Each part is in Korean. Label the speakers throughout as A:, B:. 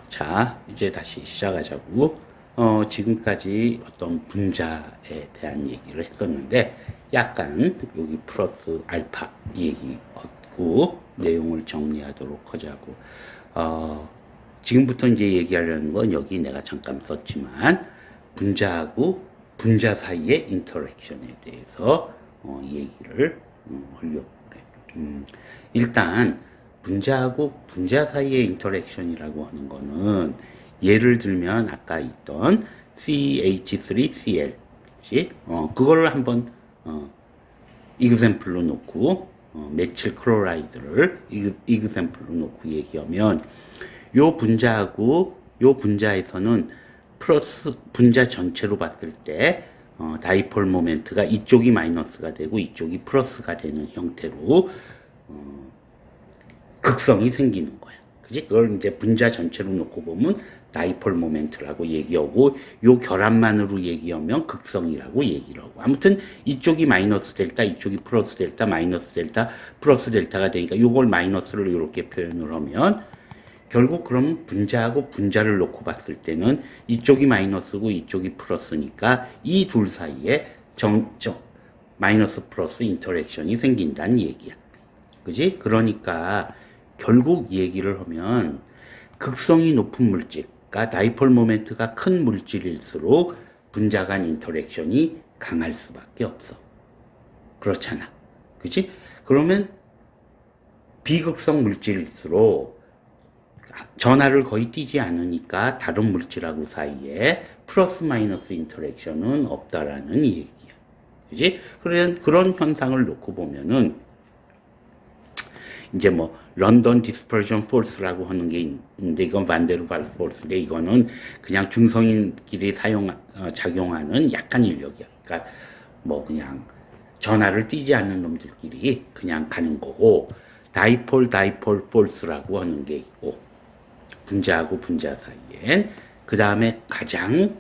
A: 자, 이제 다시 시작하자고. 지금까지 어떤 분자에 대한 얘기를 했었는데, 약간 여기 플러스 알파 얘기 얻고 내용을 정리하도록 하자고. 지금부터 이제 얘기하려는 건 여기 내가 잠깐 썼지만, 분자하고 분자 사이의 인터랙션에 대해서 얘기를 하려고 그래. 일단, 분자하고 분자 사이의 인터랙션이라고 하는 거는 예를 들면 아까 있던 CH3Cl 그거를 한번 이그샘플로 놓고 메칠 클로라이드를 이그샘플로 놓고 얘기하면 요 분자하고 요 분자에서는 플러스 분자 전체로 봤을 때 다이폴 모멘트가 이쪽이 마이너스가 되고 이쪽이 플러스가 되는 형태로 극성이 생기는 거야. 그지? 그걸 이제 분자 전체로 놓고 보면 다이폴 모멘트라고 얘기하고 요 결합만으로 얘기하면 극성이라고 얘기를 하고 아무튼 이쪽이 마이너스 델타 이쪽이 플러스 델타 마이너스 델타 플러스 델타가 되니까 요걸 마이너스를 이렇게 표현을 하면 결국 그럼 분자하고 분자를 놓고 봤을 때는 이쪽이 마이너스고 이쪽이 플러스니까 이 둘 사이에 마이너스 플러스 인터랙션이 생긴다는 얘기야. 그지? 그러니까 결국 얘기를 하면 극성이 높은 물질, 그러니까 다이폴 모멘트가 큰 물질일수록 분자 간 인터랙션이 강할 수밖에 없어. 그렇잖아. 그치? 그러면 비극성 물질일수록 전하를 거의 띄지 않으니까 다른 물질하고 사이에 플러스 마이너스 인터랙션은 없다라는 얘기야. 그치? 그런 현상을 놓고 보면은 이제 뭐 런던 디스퍼전 포스라고 하는 게 있는데 이건 반데르발 포스인데 이거는 그냥 중성인끼리 작용하는 약한 인력이야. 그러니까 뭐 그냥 전하를 띄지 않는 놈들끼리 그냥 가는 거고 다이폴 포스라고 하는 게 있고 분자하고 분자 사이엔 그 다음에 가장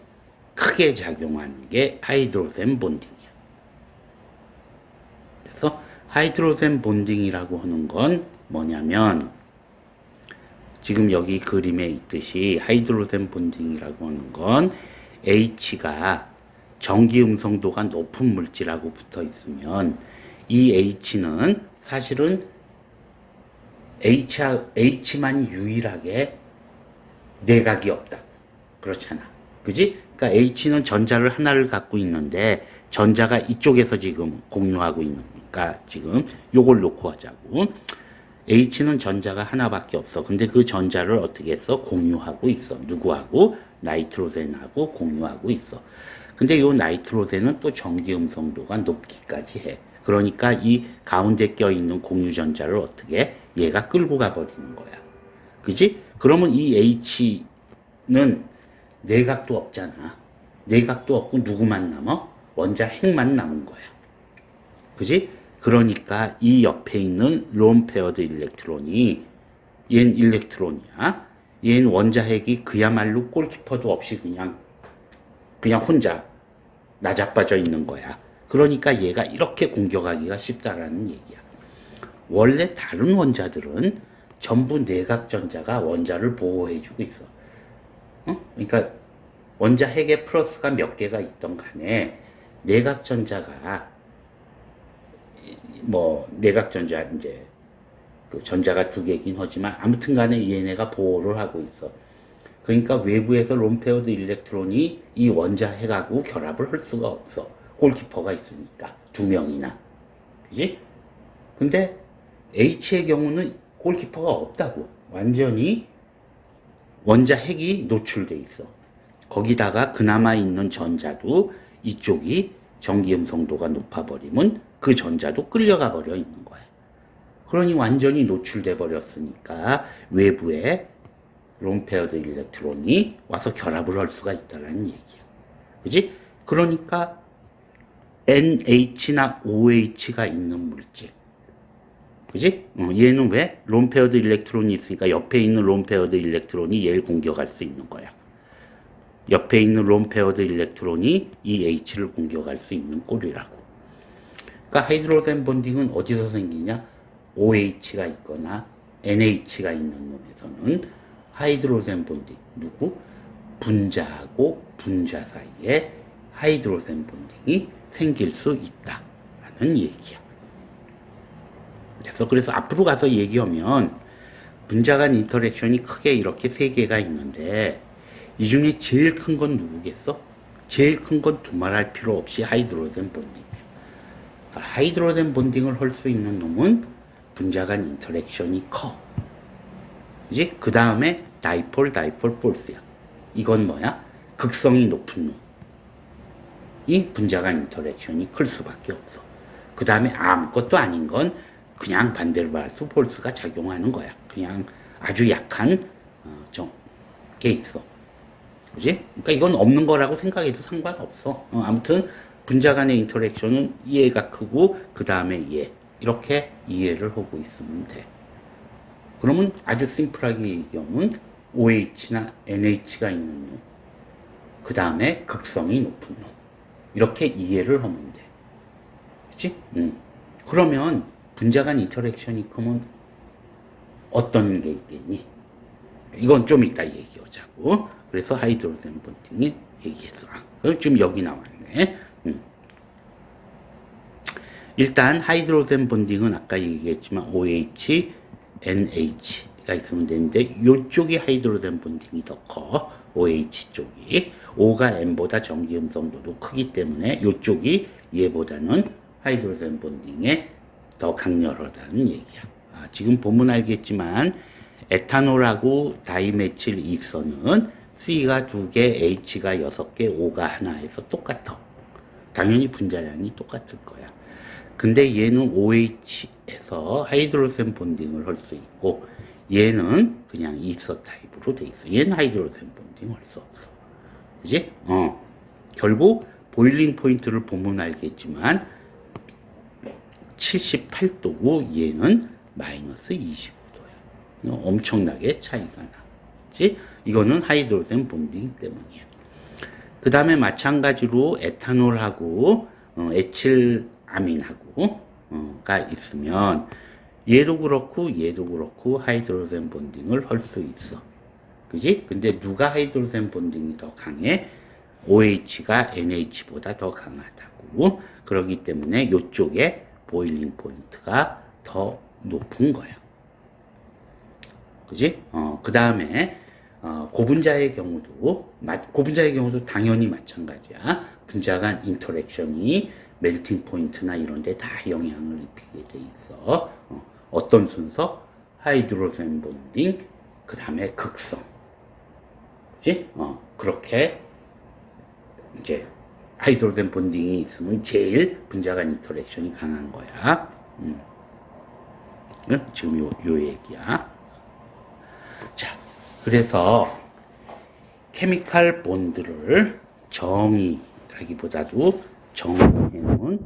A: 크게 작용하는 게 하이드로젠 본딩이야. 그래서 하이드로젠 본딩이라고 하는 건 뭐냐면 지금 여기 그림에 있듯이 하이드로젠 본딩이라고 하는 건 H가 전기 음성도가 높은 물질하고 붙어 있으면 이 H는 사실은 H만 유일하게 내각이 없다. 그렇잖아. 그지? 그러니까 H는 전자를 하나를 갖고 있는데 전자가 이쪽에서 지금 공유하고 있으니까 지금 요걸 놓고 하자고. H는 전자가 하나밖에 없어. 근데 그 전자를 어떻게 해서 공유하고 있어. 누구하고? 나이트로젠하고 공유하고 있어. 근데 요 나이트로젠은 또 전기 음성도가 높기까지 해. 그러니까 이 가운데 껴있는 공유 전자를 어떻게 얘가 끌고 가버리는 거야. 그지? 그러면 이 H는 내각도 없잖아. 내각도 없고 누구만 남아? 원자 핵만 남은 거야. 그지? 그러니까 이 옆에 있는 론 페어드 일렉트론이 얘는 일렉트론이야. 얘는 원자 핵이 그야말로 골키퍼도 없이 그냥 혼자 나자빠져 있는 거야. 그러니까 얘가 이렇게 공격하기가 쉽다라는 얘기야. 원래 다른 원자들은 전부 내각전자가 원자를 보호해주고 있어. 그러니까 원자 핵에 플러스가 몇 개가 있던 간에 내각전자가 뭐 내각전자 이제 그 전자가 두 개긴 하지만 아무튼 간에 얘네가 보호를 하고 있어. 그러니까 외부에서 론페어드 일렉트론이 이 원자 핵하고 결합을 할 수가 없어. 골키퍼가 있으니까 두 명이나. 그지? 근데 H의 경우는 골키퍼가 없다고. 완전히 원자 핵이 노출돼 있어. 거기다가 그나마 있는 전자도 이쪽이 전기 음성도가 높아버리면 그 전자도 끌려가 버려 있는 거야. 그러니 완전히 노출돼 버렸으니까 외부에 론페어드 일렉트론이 와서 결합을 할 수가 있다는 얘기야. 그지? 그러니까 NH나 OH가 있는 물질. 그지? 얘는 왜? 론페어드 일렉트론이 있으니까 옆에 있는 론페어드 일렉트론이 얘를 공격할 수 있는 거야. 옆에 있는 론페어드 일렉트론이 이 H를 공격할 수 있는 꼴이라고. 그러니까 하이드로젠 본딩은 어디서 생기냐? OH가 있거나 NH가 있는 놈에서는 하이드로젠 본딩. 누구? 분자하고 분자 사이에 하이드로젠 본딩이 생길 수 있다라는 얘기야. 그래서 앞으로 가서 얘기하면 분자 간 인터랙션이 크게 이렇게 세 개가 있는데 이 중에 제일 큰 건 누구겠어? 제일 큰 건 두말할 필요 없이 하이드로젠 본딩. 그러니까 하이드로젠 본딩을 할 수 있는 놈은 분자 간 인터랙션이 커. 그지? 그 다음에 다이폴 포스야. 이건 뭐야? 극성이 높은 놈. 이 분자 간 인터랙션이 클 수밖에 없어. 그 다음에 아무것도 아닌 건 그냥 반데르발스 폴스가 작용하는 거야. 그냥 아주 약한 게 있어. 그지? 그러니까 이건 없는 거라고 생각해도 상관없어. 아무튼 분자 간의 인터랙션은 얘가 크고 그 다음에 얘. 이렇게 이해를 하고 있으면 돼. 그러면 아주 심플하게 얘기하면 OH나 NH가 있는 놈. 그 다음에 극성이 높은 놈. 이렇게 이해를 하면 돼. 그치? 그러면 분자 간 인터랙션이 크면 어떤 게 있겠니? 이건 좀 이따 얘기하자고. 그래서 하이드로젠 본딩이 얘기했어. 지금 여기 나왔네. 일단 하이드로젠 본딩은 아까 얘기했지만 OH, NH가 있으면 되는데 이쪽이 하이드로젠 본딩이 더 커. OH 쪽이. O가 N보다 전기 음성도도 크기 때문에 이쪽이 얘보다는 하이드로젠 본딩에 더 강렬하다는 얘기야. 지금 보면 알겠지만 에탄올하고 다이메칠 이선은 C가 2개, H가 6개, O가 하나에서 똑같아. 당연히 분자량이 똑같을 거야. 근데 얘는 OH에서 하이드로젠 본딩을 할 수 있고 얘는 그냥 이서 타입으로 돼 있어. 얘는 하이드로젠 본딩 할 수 없어. 그지? 결국 보일링 포인트를 보면 알겠지만 78도고 얘는 마이너스 25도야. 엄청나게 차이가 나. 그치? 이거는 하이드로젠 본딩 때문이야. 그 다음에 마찬가지로 에탄올하고 에틸아민하고 가 있으면 얘도 그렇고 하이드로젠 본딩을 할 수 있어. 그지? 근데 누가 하이드로젠 본딩이 더 강해? OH가 NH보다 더 강하다고. 그렇기 때문에 이쪽에 보일링 포인트가 더 높은 거야. 그지? 그 다음에 고분자의 경우도 당연히 마찬가지야. 분자 간 인터랙션이 멜팅 포인트나 이런 데 다 영향을 입히게 돼 있어. 어떤 순서? 하이드로젠 본딩, 그 다음에 극성. 그지? 그렇게 이제 하이드로젠 본딩이 있으면 제일 분자 간 인터랙션이 강한 거야. 지금 요 얘기야. 자, 그래서 케미칼 본드를 정의하기보다도 정의해놓은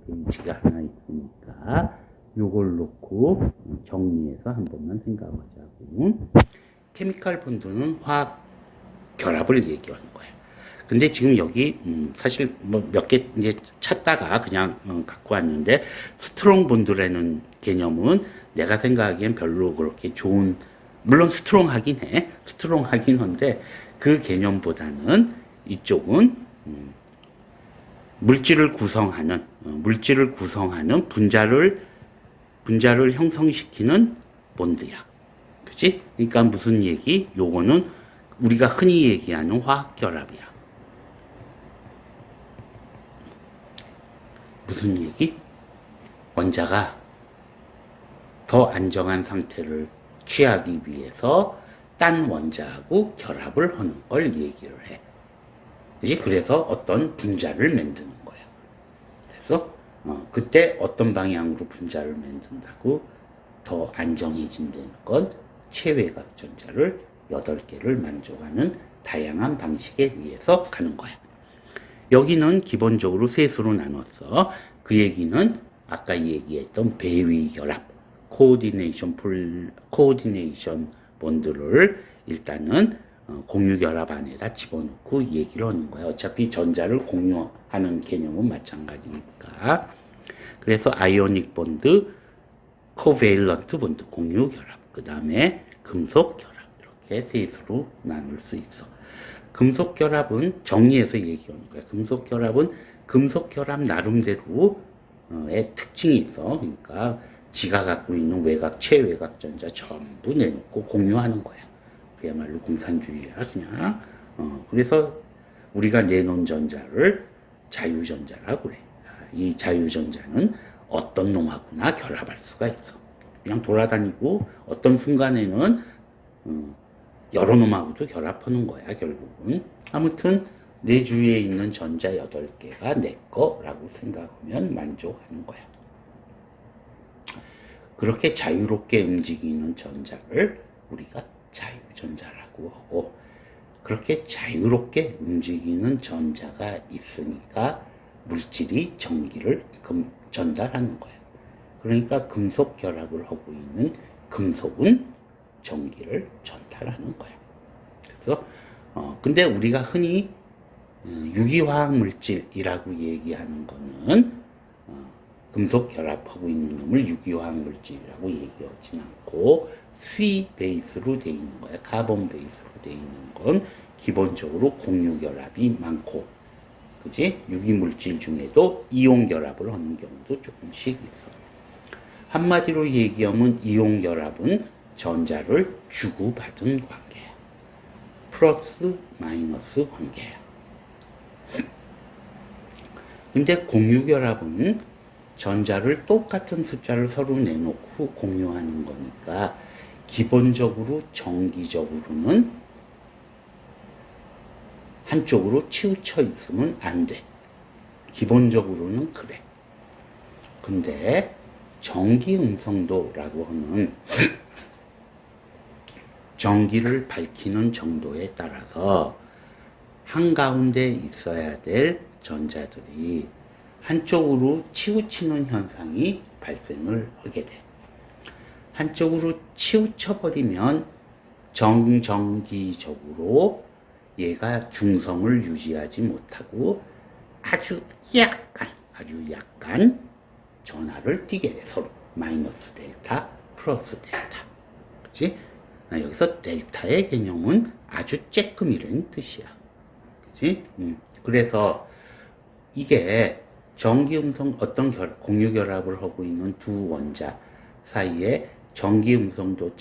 A: 페이지가 하나 있으니까 요걸 놓고 정리해서 한 번만 생각하자고. 케미칼 본드는 화학 결합을 얘기하는 거야. 근데 지금 여기 사실 뭐 몇 개 이제 찾다가 그냥 갖고 왔는데 스트롱 본드라는 개념은 내가 생각하기엔 별로 그렇게 좋은, 물론 스트롱하긴 한데 그 개념보다는 이쪽은 물질을 구성하는 분자를 형성시키는 본드야. 그치? 그러니까 무슨 얘기? 요거는 우리가 흔히 얘기하는 화학결합이야. 무슨 얘기? 원자가 더 안정한 상태를 취하기 위해서 딴 원자하고 결합을 하는 걸 얘기를 해. 그지? 그래서 어떤 분자를 만드는 거야. 그래서 그때 어떤 방향으로 분자를 만든다고 더 안정해진다는 건 체외각 전자를 8개를 만족하는 다양한 방식에 의해서 가는 거야. 여기는 기본적으로 셋으로 나눴어. 그 얘기는 아까 얘기했던 배위 결합, 코오디네이션 본드를 일단은 공유 결합 안에다 집어넣고 얘기를 하는 거야. 어차피 전자를 공유하는 개념은 마찬가지니까. 그래서 아이오닉 본드, 코베일런트 본드, 공유 결합, 그 다음에 금속 결합, 이렇게 이렇게 셋으로 나눌 수 있어. 금속 결합은 정리해서 얘기하는 거야. 금속 결합은 금속 결합 나름대로의 특징이 있어. 그러니까 지가 갖고 있는 외곽, 최외곽 전자 전부 내놓고 공유하는 거야. 그야말로 공산주의야, 그냥. 그래서 우리가 내놓은 전자를 자유전자라고 그래. 이 자유전자는 어떤 놈하고나 결합할 수가 있어. 그냥 돌아다니고 어떤 순간에는 여러 놈하고도 결합하는 거야, 결국은. 아무튼 내 주위에 있는 전자 8개가 내 거라고 생각하면 만족하는 거야. 그렇게 자유롭게 움직이는 전자를 우리가 자유전자라고 하고, 그렇게 자유롭게 움직이는 전자가 있으니까 물질이 전기를 전달하는 거야. 그러니까 금속 결합을 하고 있는 금속은 전기를 전달하는 거야. 그래서 근데 우리가 흔히 유기화학 물질이라고 얘기하는 거는 금속 결합하고 있는 놈을 유기화학 물질이라고 얘기하진 않고 수이 베이스로 돼 있는 거야. 카본 베이스로 돼 있는 건 기본적으로 공유 결합이 많고, 그지? 유기 물질 중에도 이온 결합을 하는 경우도 조금씩 있어. 한마디로 얘기하면 이온 결합은 전자를 주고받은 관계야. 플러스 마이너스 관계야. 근데 공유 결합은 전자를 똑같은 숫자를 서로 내놓고 공유하는 거니까 기본적으로 정기적으로는 한쪽으로 치우쳐 있으면 안 돼. 기본적으로는 그래. 근데 전기 음성도라고 하는 전기를 밝히는 정도에 따라서 한가운데 있어야 될 전자들이 한쪽으로 치우치는 현상이 발생을 하게 돼. 한쪽으로 치우쳐버리면 정전기적으로 얘가 중성을 유지하지 못하고 아주 약간 전하를 띠게 돼. 서로 마이너스 델타, 플러스 델타. 그치? 여기서 델타의 개념은 아주 쬐끔이라는 뜻이야. 그치? 그래서 이게 전기음성 어떤 공유 결합을 하고 있는 두 원자 사이에 전기음성도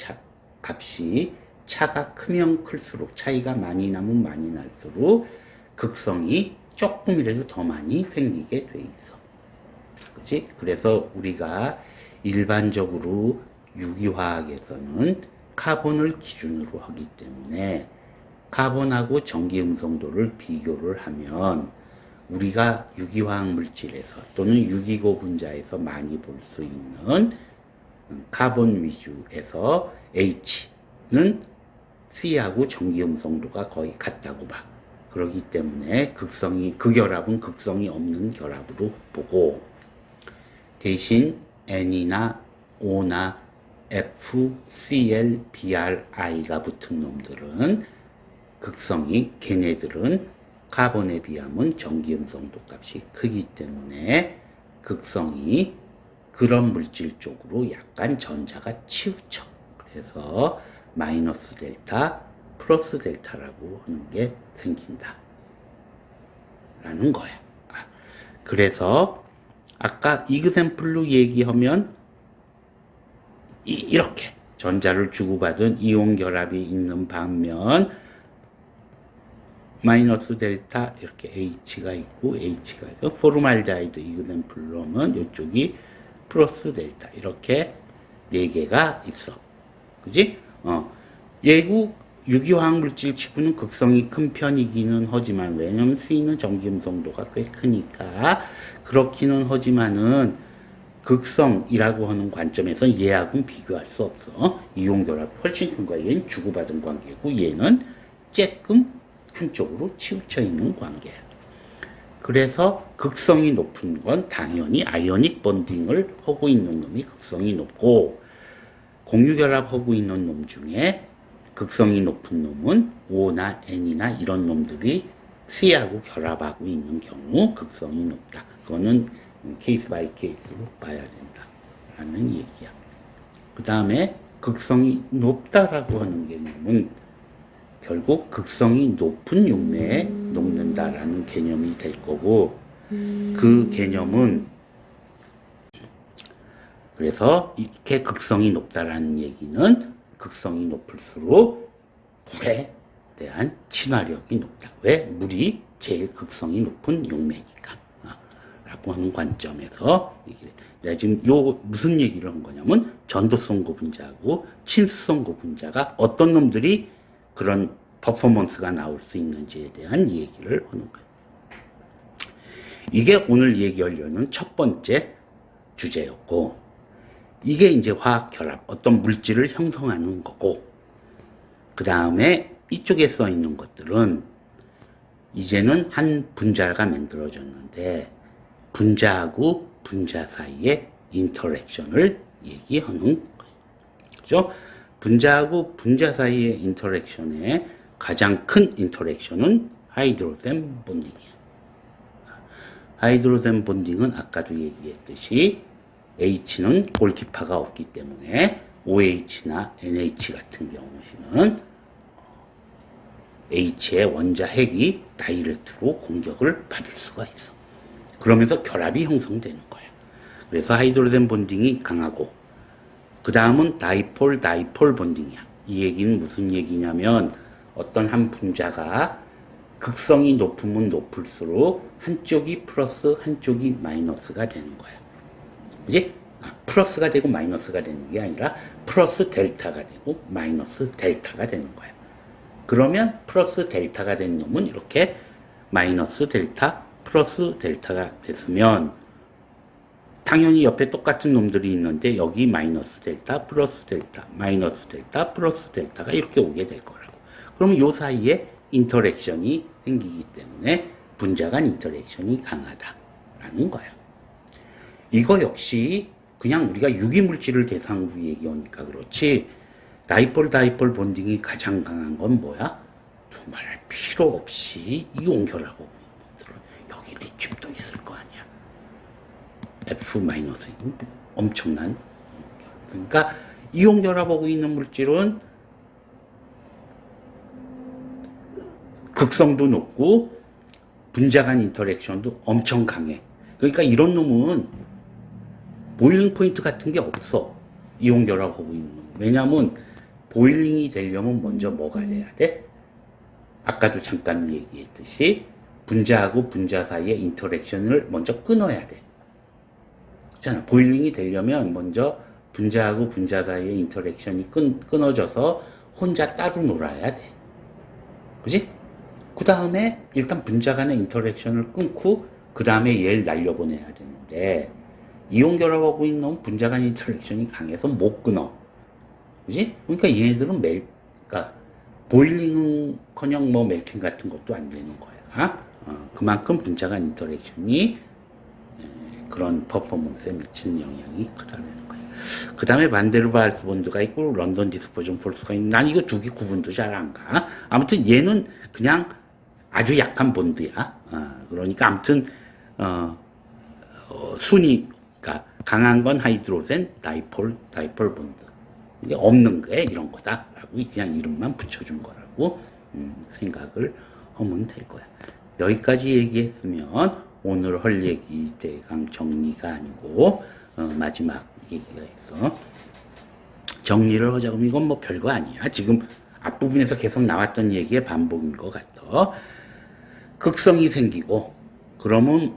A: 값이 차가 크면 클수록, 차이가 많이 나면 많이 날수록 극성이 조금이라도 더 많이 생기게 돼 있어. 그치? 그래서 우리가 일반적으로 유기화학에서는 카본을 기준으로 하기 때문에 카본하고 전기음성도를 비교를 하면 우리가 유기화학 물질에서 또는 유기고 분자에서 많이 볼 수 있는 카본 위주에서 H는 C하고 전기음성도가 거의 같다고 봐. 그렇기 때문에 그 결합은 극성이 없는 결합으로 보고, 대신 N이나 O나 F, Cl, Br, I가 붙은 놈들은 걔네들은 카본에 비하면 전기음성도 값이 크기 때문에 극성이 그런 물질 쪽으로 약간 전자가 치우쳐. 그래서 마이너스 델타, 플러스 델타라고 하는 게 생긴다. 라는 거야. 그래서 아까 이그샘플로 얘기하면 이렇게 전자를 주고받은 이온 결합이 있는 반면 마이너스 델타 이렇게 H가 있고 H가 있고 포르말데하이드 이그샘플로 하면 이쪽이 플러스 델타 이렇게 4개가 있어. 그지? 얘구 유기화학 물질 치고는 극성이 큰 편이기는 하지만, 왜냐면 C는 전기음성도가 꽤 크니까 그렇기는 하지만은 극성이라고 하는 관점에서 얘하고는 비교할 수 없어. 이온 결합이 훨씬 큰 거야. 얘는 주고받은 관계고 얘는 쬐끔 한쪽으로 치우쳐 있는 관계야. 그래서 극성이 높은 건 당연히 아이오닉 번딩을 하고 있는 놈이 극성이 높고, 공유결합하고 있는 놈 중에 극성이 높은 놈은 O나 N이나 이런 놈들이 C하고 결합하고 있는 경우 극성이 높다. 그거는 케이스 바이 케이스로 봐야 된다 라는 얘기야. 그 다음에 극성이 높다라고 하는 개념은 결국 극성이 높은 용매에 녹는다라는 개념이 될 거고, 그 개념은 그래서 이렇게 극성이 높다라는 얘기는 극성이 높을수록 물에 대한 친화력이 높다. 왜? 물이 제일 극성이 높은 용매니까. 라고 하는 관점에서 얘기를 해. 내가 지금 무슨 얘기를 한 거냐면 전도성 고분자하고 친수성 고분자가 어떤 놈들이 그런 퍼포먼스가 나올 수 있는지에 대한 얘기를 하는 거예요. 이게 오늘 얘기하려는 첫 번째 주제였고, 이게 이제 화학 결합, 어떤 물질을 형성하는 거고, 그 다음에 이쪽에 써 있는 것들은 이제는 한 분자가 만들어졌는데 분자하고 분자 사이의 인터랙션을 얘기하는 거예요. 그죠? 분자하고 분자 사이의 인터랙션의 가장 큰 인터랙션은 하이드로젠 본딩이에요. 하이드로젠 본딩은 아까도 얘기했듯이 H는 골기파가 없기 때문에 OH나 NH 같은 경우에는 H의 원자 핵이 다이렉트로 공격을 받을 수가 있어. 그러면서 결합이 형성되는 거야. 그래서 하이드로젠 본딩이 강하고, 그 다음은 다이폴 본딩이야. 이 얘기는 무슨 얘기냐면 어떤 한 분자가 극성이 높으면 높을수록 한쪽이 플러스 한쪽이 마이너스가 되는 거야. 그지? 플러스가 되고 마이너스가 되는 게 아니라 플러스 델타가 되고 마이너스 델타가 되는 거야. 그러면 플러스 델타가 된 놈은 이렇게 마이너스 델타, 플러스 델타가 됐으면 당연히 옆에 똑같은 놈들이 있는데 여기 마이너스 델타, 플러스 델타, 마이너스 델타, 플러스 델타가 이렇게 오게 될 거라고. 그러면 요 사이에 인터랙션이 생기기 때문에 분자 간 인터랙션이 강하다라는 거야. 이거 역시 그냥 우리가 유기물질을 대상으로 얘기하니까 그렇지, 다이폴 본딩이 가장 강한 건 뭐야? 두말할 필요 없이 이온 결합하고 여기 리튬도 있을 거 아니야. F- 엄청난. 그러니까 이온 결합하고 있는 물질은 극성도 높고 분자 간 인터랙션도 엄청 강해. 그러니까 이런 놈은 보일링 포인트 같은 게 없어. 이온 결합하고 있는 놈. 왜냐면 보일링이 되려면 먼저 뭐가 돼야 돼? 아까도 잠깐 얘기했듯이 분자하고 분자 사이의 인터랙션을 먼저 끊어야 돼. 그렇잖아. 보일링이 되려면 먼저 분자하고 분자 사이의 인터랙션이 끊어져서 혼자 따로 놀아야 돼. 그지? 그 다음에 일단 분자 간의 인터랙션을 끊고 그 다음에 얘를 날려보내야 되는데 이온 결합하고 있는 분자 간 인터랙션이 강해서 못 끊어. 그지? 그러니까 얘네들은 그러니까 보일링은커녕 뭐 멜팅 같은 것도 안 되는 거야. 그만큼 분자 간 인터랙션이 그런 퍼포먼스에 미치는 영향이 크다는 거야. 그 다음에 반데르발스 본드가 있고 런던 디스퍼전 폴스가 있는, 난 이거 두 개 구분도 잘 안 가. 아무튼 얘는 그냥 아주 약한 본드야. 그러니까 아무튼 순위, 그러니까 강한 건 하이드로젠, 다이폴 본드. 이게 없는 게 이런 거다라고 그냥 이름만 붙여준 거라고 생각을 하면 될 거야. 여기까지 얘기했으면 오늘 할 얘기 대강 정리가 아니고 마지막 얘기가 있어. 정리를 하자. 그러면 이건 뭐 별거 아니야. 지금 앞부분에서 계속 나왔던 얘기의 반복인 것 같아. 극성이 생기고, 그러면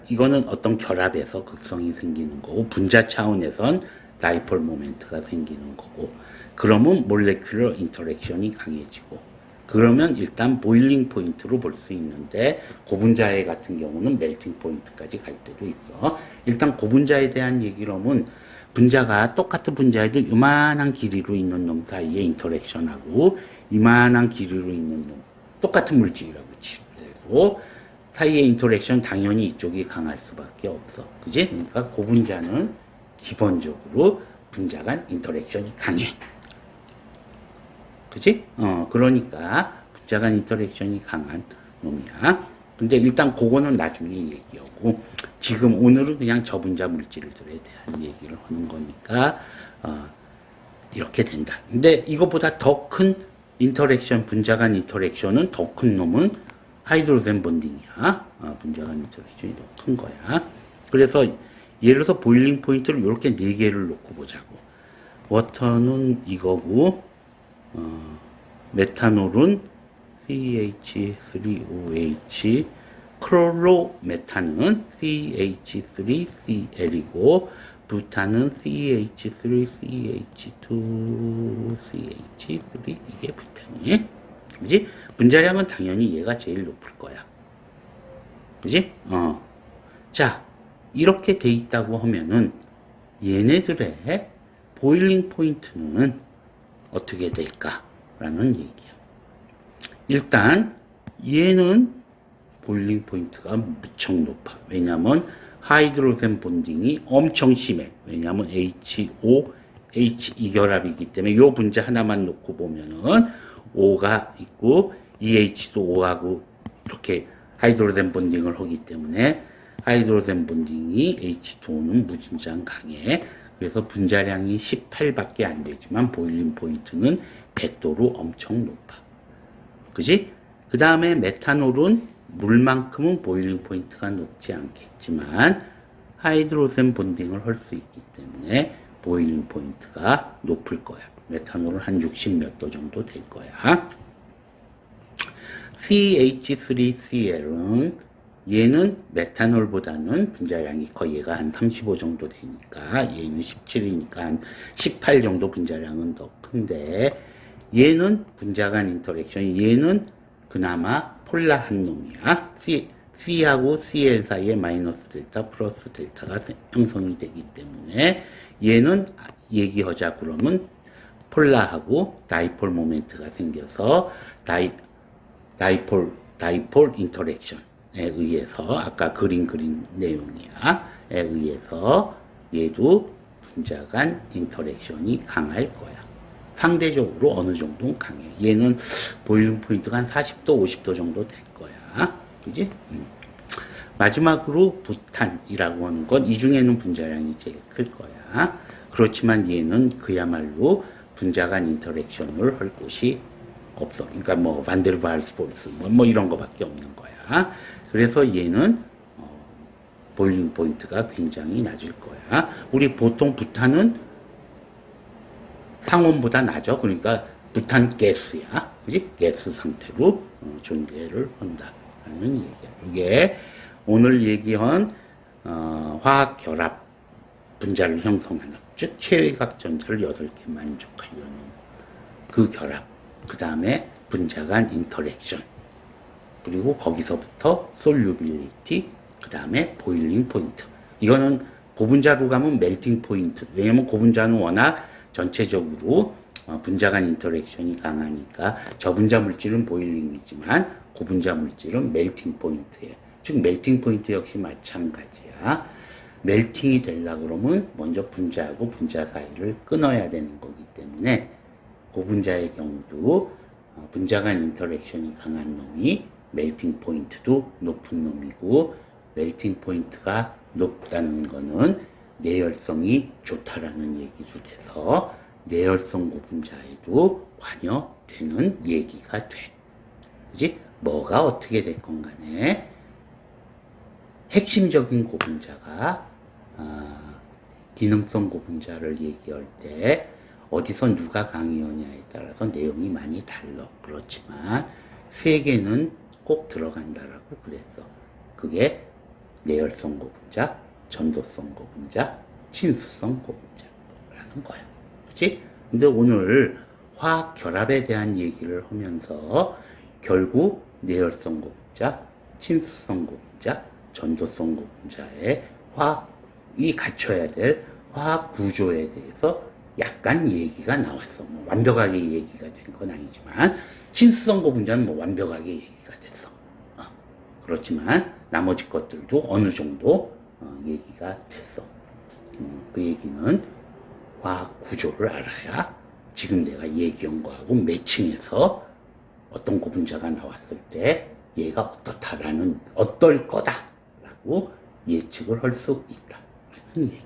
A: 이거는 어떤 결합에서 극성이 생기는 거고, 분자 차원에선 다이폴 모멘트가 생기는 거고, 그러면 몰레큘러 인터랙션이 강해지고, 그러면 일단 보일링 포인트로 볼 수 있는데, 고분자에 같은 경우는 멜팅 포인트까지 갈 때도 있어. 일단 고분자에 대한 얘기를 하면, 분자가 똑같은 분자에도 이만한 길이로 있는 놈 사이에 인터랙션하고 이만한 길이로 있는 놈, 똑같은 물질이라고 치고 사이의 인터랙션 당연히 이쪽이 강할 수밖에 없어. 그지? 그러니까 고분자는 기본적으로 분자 간 인터랙션이 강해. 그지? 그러니까 분자 간 인터랙션이 강한 놈이야. 근데 일단 그거는 나중에 얘기하고, 지금 오늘은 그냥 저분자 물질들에 대한 얘기를 하는 거니까 이렇게 된다. 근데 이거보다 더 큰 인터랙션, 분자 간 인터랙션은 더 큰 놈은 하이드로젠 본딩이야. 분자 간 인터랙션이 더 큰 거야. 그래서 예를 들어서 보일링 포인트를 이렇게 4개를 놓고 보자고. 워터는 이거고, 메탄올은 CH3OH, 클로로메탄은 CH3Cl이고, 부탄은 CH3CH2CH3 이게 부탄이. 그지? 분자량은 당연히 얘가 제일 높을 거야. 그지? 자, 이렇게 돼 있다고 하면은 얘네들의 보일링 포인트는 어떻게 될까라는 얘기야. 일단 얘는 보일링 포인트가 무척 높아. 왜냐면 하이드로젠 본딩이 엄청 심해. 왜냐면 HOH 이결합이기 때문에 이 분자 하나만 놓고 보면은 O가 있고 EH도 O하고 이렇게 하이드로젠 본딩을 하기 때문에 하이드로젠 본딩이 H2O는 무진장 강해. 그래서 분자량이 18밖에 안 되지만 보일링 포인트는 100도로 엄청 높아. 그지? 그 다음에 메탄올은 물만큼은 보일링 포인트가 높지 않겠지만 하이드로젠 본딩을 할 수 있기 때문에 보일링 포인트가 높을 거야. 메탄올은 한 60 몇 도 정도 될 거야. CH3Cl은 얘는 메탄올보다는 분자량이 거의 얘가 한 35 정도 되니까 얘는 17이니까 한 18 정도 분자량은 더 큰데 얘는 분자 간 인터랙션이 얘는 그나마 폴라한 놈이야. C하고 Cl 사이에 마이너스 델타 플러스 델타가 형성이 되기 때문에 얘는 얘기하자 그러면 폴라하고 다이폴 모멘트가 생겨서 다이폴 인터랙션에 의해서 아까 그린 내용이야. 에 의해서 얘도 분자 간 인터랙션이 강할 거야. 상대적으로 어느 정도는 강해. 얘는 보일링 포인트가 한 40도, 50도 정도 될 거야. 그지? 마지막으로 부탄이라고 하는 건 이 중에는 분자량이 제일 클 거야. 그렇지만 얘는 그야말로 분자 간 인터랙션을 할 곳이 없어. 그러니까 뭐 반데르발스 포르스 뭐 이런 거밖에 없는 거야. 그래서 얘는 보일링 포인트가 굉장히 낮을 거야. 우리 보통 부탄은 상온보다 낮아. 그러니까 부탄 가스야. 그지? 가스 상태로 존재를 한다라는 얘기야. 이게 오늘 얘기한 화학 결합 분자를 형성하는, 즉 최외각 전자를 8개 만족하려는 그 결합, 그 다음에 분자 간 인터랙션, 그리고 거기서부터 솔유빌리티, 그 다음에 보일링 포인트. 이거는 고분자로 가면 멜팅 포인트. 왜냐면 고분자는 워낙 전체적으로 분자 간 인터랙션이 강하니까 저분자 물질은 보일링이지만 고분자 물질은 멜팅 포인트예요. 즉 멜팅 포인트 역시 마찬가지야. 멜팅이 되려고 그러면 먼저 분자하고 분자 사이를 끊어야 되는 거기 때문에 고분자의 경우도 분자 간 인터랙션이 강한 놈이 멜팅 포인트도 높은 놈이고, 멜팅 포인트가 높다는 거는 내열성이 좋다라는 얘기도 돼서 내열성 고분자에도 관여되는 얘기가 돼. 그지? 뭐가 어떻게 됐건 간에 핵심적인 고분자가 기능성 고분자를 얘기할 때 어디서 누가 강의하냐에 따라서 내용이 많이 달라. 그렇지만 세 개는 꼭 들어간다라고 그랬어. 그게 내열성 고분자, 전도성 고분자, 친수성 고분자라는 거야. 그치? 근데 오늘 화학 결합에 대한 얘기를 하면서 결국 내열성 고분자, 친수성 고분자, 전도성 고분자의 화학이 갖춰야 될 화학 구조에 대해서 약간 얘기가 나왔어. 뭐 완벽하게 얘기가 된 건 아니지만 친수성 고분자는 뭐 완벽하게 얘기가 됐어. 그렇지만 나머지 것들도 어느 정도 얘기가 됐어. 그 얘기는 화학 구조를 알아야 지금 내가 얘기한 거하고 매칭해서 어떤 고분자가 나왔을 때 얘가 어떻다라는, 어떨 거다라고 예측을 할 수 있다. 라는 얘기.